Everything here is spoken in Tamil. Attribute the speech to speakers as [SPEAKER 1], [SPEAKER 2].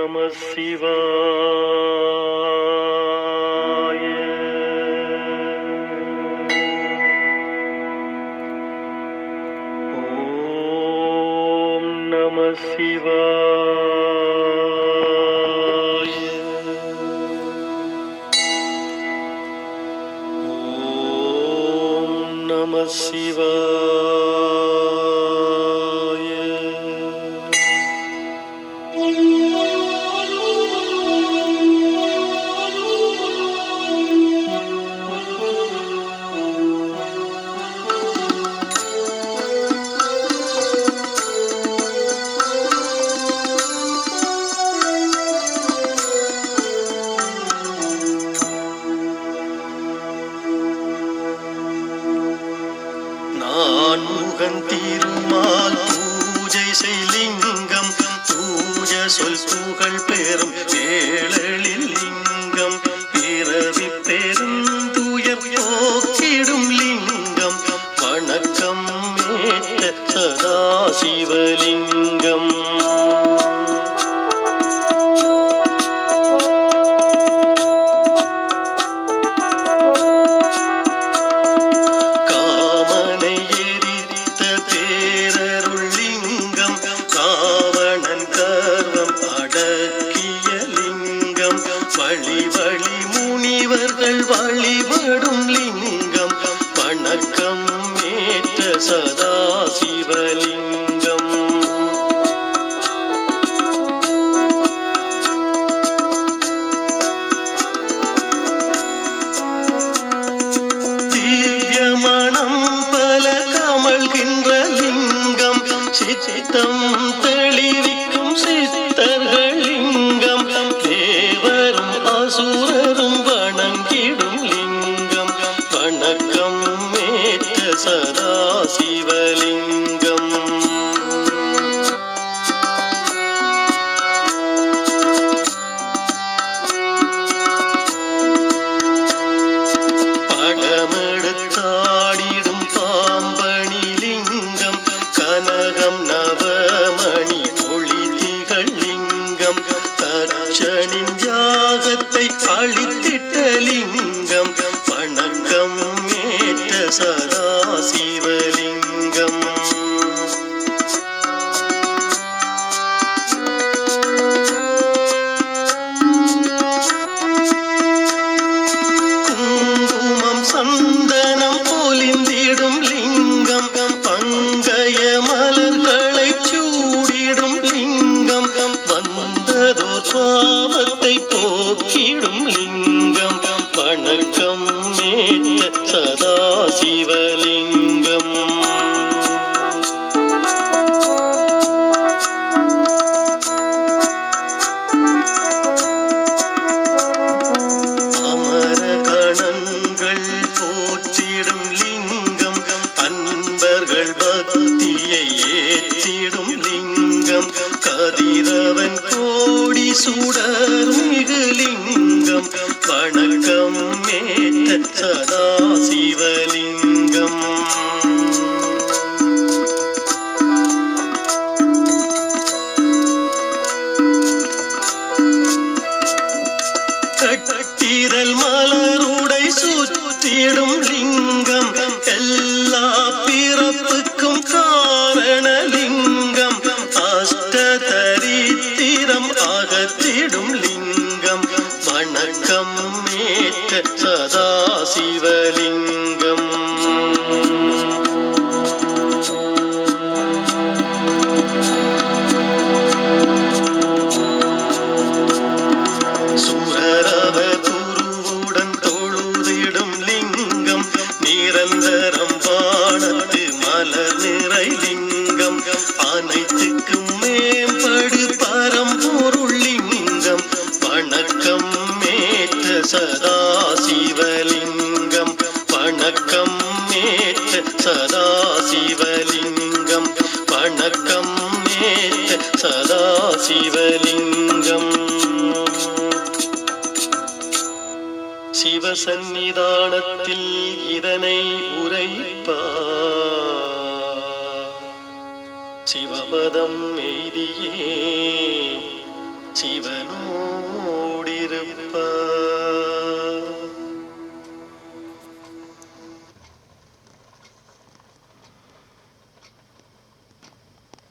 [SPEAKER 1] நம சிவாய. ஓம் நம சிவாய. ஓம் நம சிவாய. நான்முகன் திருமால் பூஜை செய்லிங்கம், பூஜ சொல் புகழ் பெறும் கேளலில் லிங்கம், பிறவி பெரும் துயர் போக்கிடும் லிங்கம், வணக்கம் மேற்ற சதாசிவலிங்கம். வழி வழி முனிவர்கள் வழிபடும் லிங்கம், வணக்கம் மேற்ற சதாசிவலிங்கம். திவ்ய மனம் பல கமழ்கின்ற லிங்கம், சித்தம் தெளிவிக்கும் சித்தர்கள் லிங்கம், தேவரும் அசுரரும் வணங்கிடும் லிங்கம், வணக்கம் மேற்ற சதாசிவலிங்கம். படமெடுத்தாடிடும் பாம்பணி லிங்கம், கனகம் நவமணி பொழிதிகள் லிங்கம், தட்சணின் யாகத்தை அழித்திட்ட லிங்கம், வணக்கம் மேற்ற சதாசிவலிங்கம். குங்குமம் சந்தனம் பொலிந்திடும் லிங்கம், பங்கய மலர்களை சூடிடும் லிங்கம், வந்ததோ பாவத்தை போக்கிடும் லிங்கம், வணக்கம் மேற்ற சதாசிவலிங்கம். அமர கணங்கள் போற்றிடும் லிங்கம், அன்பர்கள் பக்தியை ஏற்றிடும் லிங்கம், கதிரவன் கோடி சுடர் மிகு லிங்கம், வணக்கம் மேற்ற சதாசிவலிங்கம். கட்டிரல் மலருடை சுற்றிடும் லிங்கம், எல்லா பிறப்புக்கும் காரண லிங்கம், அஷ்டதரித்திரம் அகற்றிடும் லிங்கம், வணக்கம் மேற்ற சதாசிவலிங்கம். சுரரவ குருவுடன் தொழுதிடும் லிங்கம், நிரந்தரம் வானத்து மலர் நிறை லிங்கம், அனைத்துக்கும் மேம்படு பரம்பொருள் லிங்கம், வணக்கம் மேற்ற சதாசிவலிங்கம், வணக்கம் மேற்ற சதாசிவலிங்கம், வணக்கம் மேற்ற சதாசிவலிங்கம். சிவசந்நிதானத்தில் இதனை உரைப்பார், சிவபதம் எய்தியே சிவன் மூடிருப்பார்.